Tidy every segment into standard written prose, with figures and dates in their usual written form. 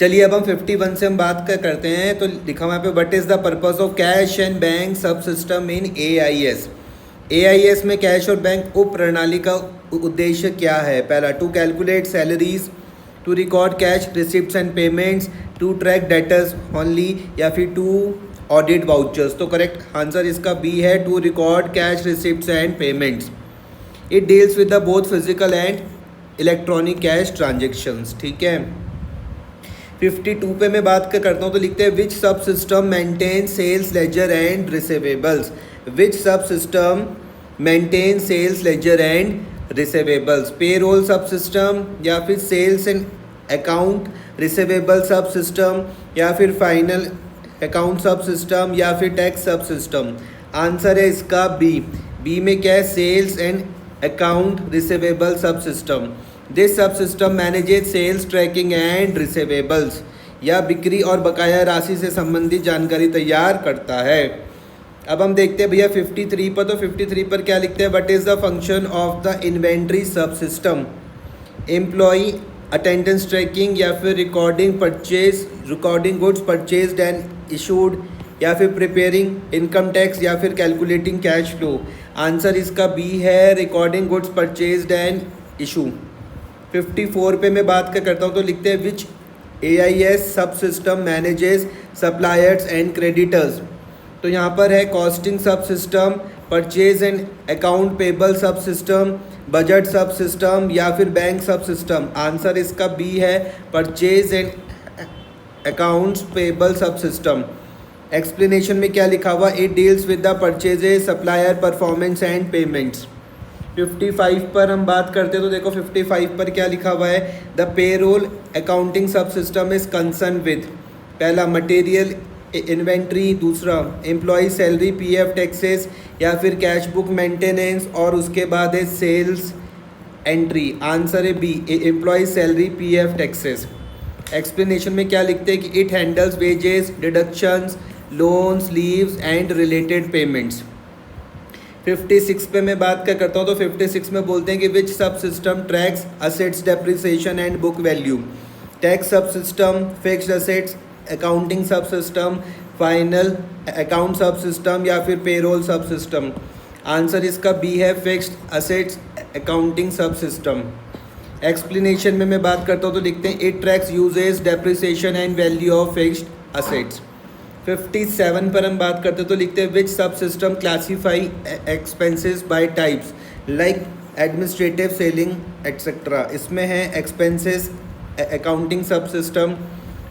चलिए अब हम 51 से हम बात करते हैं। तो लिखा हुआ है पे what is the purpose of cash and bank sub system in AIS। AIS में कैश और बैंक उप प्रणाली का उद्देश्य क्या है? पहला, to calculate salaries, to record cash receipts and payments, to track debtors only, या फिर टू ऑडिट वाउचर्स। तो करेक्ट आंसर इसका बी है, to record cash receipts and payments. It deals with the both physical and electronic cash transactions. ठीक है। 52 पे मैं बात करता हूँ तो लिखते हैं which sub system maintain sales ledger and receivables. Which sub system maintain sales ledger and receivables? Payroll sub system, या फिर sales and account receivable sub system, या फिर फाइनल अकाउंट सब सिस्टम, या फिर टैक्स सब सिस्टम? आंसर है इसका बी में क्या है? Sales and account receivable sub system. This sub system manages sales tracking and receivables, या बिक्री और बकाया राशि से संबंधित जानकारी तैयार करता है। अब हम देखते हैं भैया 53 पर। तो 53 पर क्या लिखते हैं? What is the function of the inventory सब सिस्टम? एम्प्लॉई अटेंडेंस ट्रैकिंग, या फिर recording goods purchased and issued, या फिर प्रिपेयरिंग इनकम टैक्स, या फिर कैलकुलेटिंग कैश फ्लो? आंसर इसका बी है, recording goods purchased and issue. 54 पे मैं बात करता हूँ तो लिखते हैं विच AIS sub system manages suppliers and creditors? तो यहाँ पर है costing sub system, purchase and account payable सब सिस्टम, बजट सब सिस्टम, या फिर बैंक सब सिस्टम? आंसर इसका बी है, परचेज एंड अकाउंट्स पेबल सब सिस्टम। एक्सप्लेनेशन में क्या लिखा हुआ? It deals with the purchases, supplier performance and payments. 55 पर हम बात करते हैं तो देखो 55 पर क्या लिखा हुआ है? The payroll accounting sub system is concern with, पहला मटेरियल इन्वेंट्री, दूसरा एम्प्लॉय सैलरी PF टैक्सेस, या फिर कैश बुक मेंटेनेंस, और उसके बाद है सेल्स एंट्री। आंसर है B, employ salary PF taxes. Explanation में क्या लिखते हैं कि it handles wages, deductions, loans, leaves and related payments. 56 पे मैं बात करता हूँ तो 56 में बोलते हैं कि विच sub system tracks assets depreciation and book value? Tax सब system, fixed assets accounting sub system, final account सब सिस्टम, या फिर पेरोल सब सिस्टम? आंसर इसका बी है, fixed assets accounting sub system. Explanation में मैं बात करता हूँ तो लिखते हैं it tracks uses depreciation and value of fixed assets. 57 पर हम बात करते हैं तो लिखते हैं which sub system classify expenses by types like administrative, selling etcetera? इसमें है expenses accounting sub system,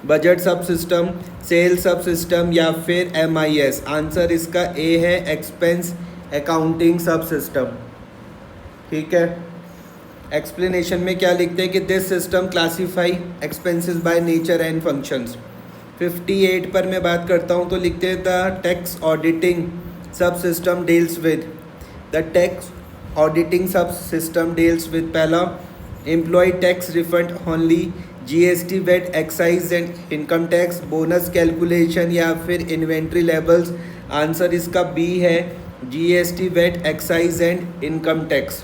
budget sub system, sale sub system, या फिर MIS? आंसर इसका ए है, एक्सपेंस अकाउंटिंग सब सिस्टम। ठीक है। एक्सप्लेनेशन में क्या लिखते हैं कि this system classify expenses by nature and functions. 58 पर मैं बात करता हूँ तो लिखते हैं the tax auditing sub system deals with, the tax auditing sub system deals with, पहला employ tax refund only, GST, VAT, excise and income tax, bonus calculation, या फिर इन्वेंट्री लेवल्स? आंसर इसका बी है, GST, VAT, excise and income tax.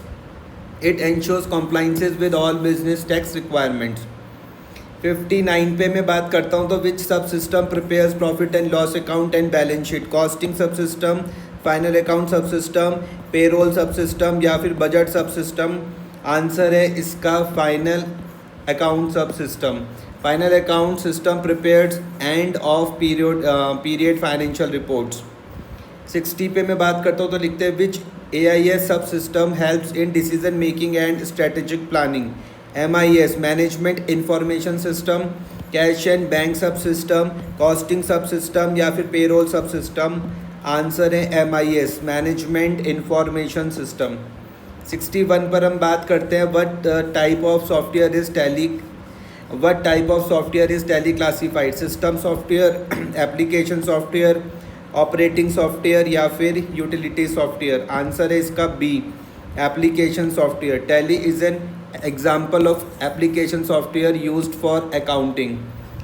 It ensures compliances with all business tax requirements. 59 पे मैं बात करता हूँ तो विच sub system prepares profit and loss account and balance sheet? Costing sub system, final account सब system, payroll sub system, या फिर budget sub system? Answer है इसका फाइनल अकाउंट सब system. Final account system prepares end of period financial reports. 60 पे मैं बात करता हूँ तो लिखते हैं विच AIS sub system helps in decision making and strategic planning? MIS management information system, cash and bank sub system, costing sub system, या फिर पेरोल सब सिस्टम? आंसर है MIS मैनेजमेंट इंफॉर्मेशन सिस्टम। 61 पर हम बात करते हैं what type of software is Tally, what type of software is Tally classified? System software, application software, operating software, या फिर यूटिलिटी सॉफ्टवेयर? आंसर है इसका B, application software. Tally is an example of application software used for accounting.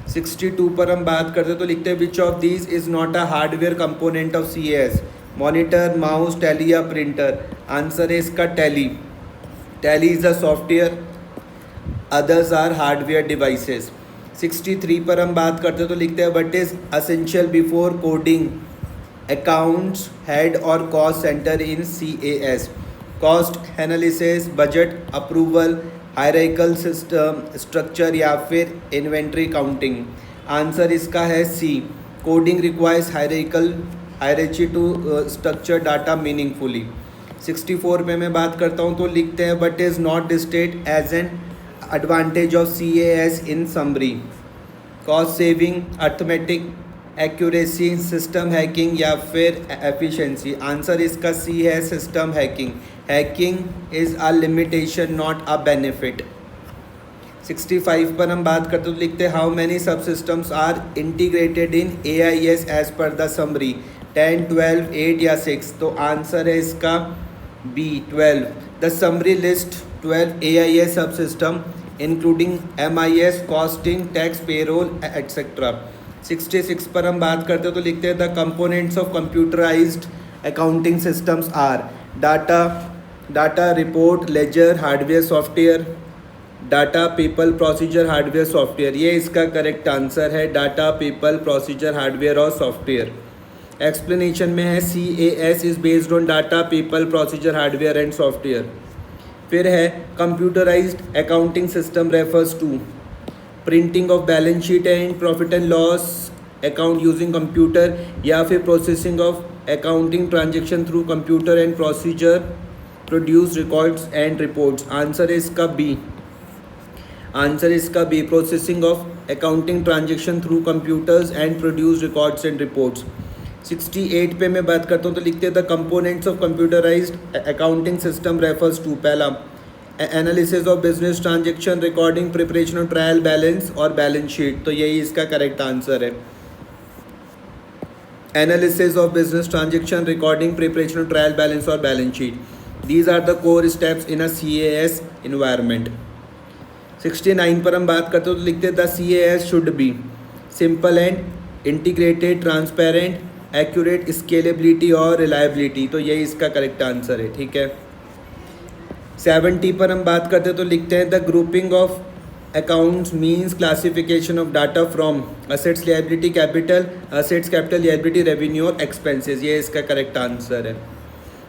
62 पर हम बात करते हैं तो लिखते हैं which of these is not a hardware component of CAS? Monitor, mouse, Tally, या प्रिंटर? आंसर है इसका Tally. Tally is a software, others are hardware devices. 63 पर हम बात करते हैं तो लिखते हैं what is essential before coding accounts head और cost centre in CAS। Cost analysis, budget approval, hierarchical system structure या फिर इन्वेंट्री काउंटिंग। आंसर इसका है C, coding requires hierarchy to structure data meaningfully. 64 पे मैं बात करता हूँ तो लिखते हैं what is not listed as an advantage of CAS in summary. Cost saving, arithmetic accuracy, system hacking या फिर एफिशिएंसी। आंसर इसका सी है, system hacking. Hacking is a limitation not a benefit. 65 पर हम बात करते तो लिखते हैं how many sub systems are integrated in AIS as per the summary. 10, 12, 8 या 6। तो आंसर है इसका B, 12। The summary list 12 AIS sub system including MIS, costing, tax, payroll etcetera. 66 पर हम बात करते हैं तो लिखते हैं the components of computerised accounting systems are data, report, ledger, hardware, software. Data, people, procedure, hardware, software. ये इसका करेक्ट आंसर है, डाटा, पीपल, प्रोसीजर, हार्डवेयर और सॉफ्टवेयर। एक्सप्लेनेशन में है CAS is based on data, people, procedure, hardware and software. फिर है computerised accounting system refers to printing of balance sheet and profit and loss account using computer या फिर processing of accounting transaction through computer and procedure produce records and reports. Answer है इसका B. Answer इसका B, processing of accounting transaction through computers and produce records and reports. 68 पे मैं बात करता हूँ तो लिखते हैं the components of computerised accounting system refers to पहला analysis of business transaction, recording, preparation of trial balance और बैलेंस शीट। तो यही इसका करेक्ट आंसर है, analysis of business transaction, recording, preparation of trial balance और balance sheet. These are the core steps in a CAS environment. 69 पर हम बात करते हो तो लिखते हैं the CAS should be simple and integrated, transparent, accurate, scalability और रिलायबिलिटी। तो यही इसका करेक्ट आंसर है, ठीक है। 70 पर हम बात करते हैं तो लिखते हैं the grouping of accounts means classification of data from assets, liability, capital, assets, capital, liability, revenue और एक्सपेंसेस। ये इसका करेक्ट आंसर है।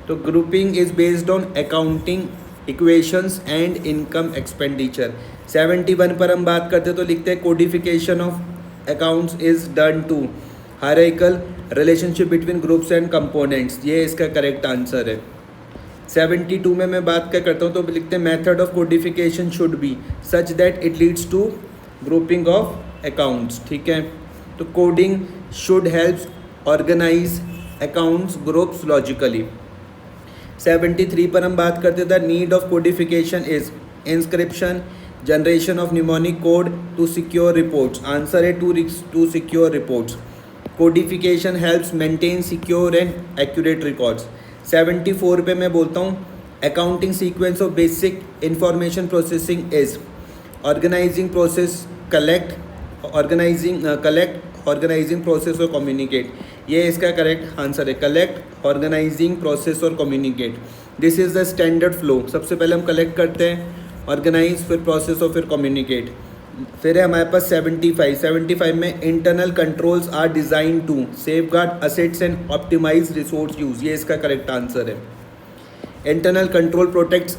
तो grouping is based on accounting equations and income expenditure. 71 पर हम बात करते हैं तो लिखते हैं codification of accounts is done to hierarchical relationship between groups and components. ये इसका करेक्ट आंसर है। 72 में मैं बात क्या करता हूँ तो लिखते हैं method of codification should be such that it leads to grouping of accounts, ठीक है। तो coding should help organize accounts groups logically. 73 पर हम बात करते the need of codification is inscription, generation of mnemonic code to secure reports. Answer है to secure reports. Codification helps maintain secure and accurate records. 74 पे मैं बोलता हूँ accounting sequence of basic information processing is organising process, collect, organising process और communicate. ये इसका correct answer है, collect, organising, process और communicate. This is the standard flow. सबसे पहले हम कलेक्ट करते हैं, ऑर्गेनाइज, फिर प्रोसेस और फिर कम्युनिकेट। फिर है हमारे पास 75 में internal controls are design to safeguard assets and optimise resource use. ये इसका करेक्ट आंसर है। Internal control protects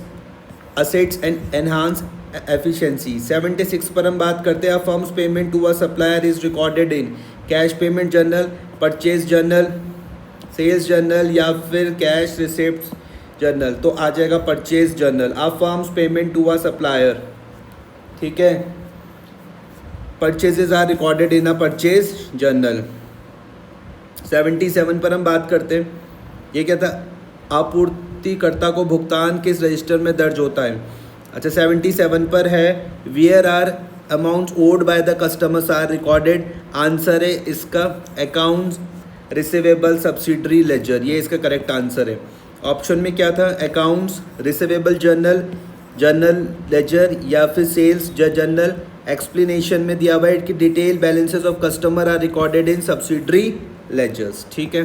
assets and enhance efficiency. 76 पर हम बात करते हैं firm's payment to a supplier is recorded in cash payment journal, purchase journal, sales journal या फिर कैश रिसिप्ट जर्नल। तो आ जाएगा purchase journal. A firm's payment to a supplier, ठीक है, purchases are recorded in a purchase journal. 77 पर हम बात करते हैं, ये क्या था, आपूर्तिकर्ता को भुगतान किस रजिस्टर में दर्ज होता है। अच्छा 77 पर है where are amounts owed by the customers are recorded. Answer है इसका अकाउंट्स रिसीवेबल सब्सिडरी लेजर। ये इसका करेक्ट आंसर है। ऑप्शन में क्या था, accounts receivable journal, journal ledger या फिर सेल्स जर्नल। एक्सप्लेनेशन में दिया हुआ है कि detail balances of customer are recorded in subsidiary ledgers, ठीक है।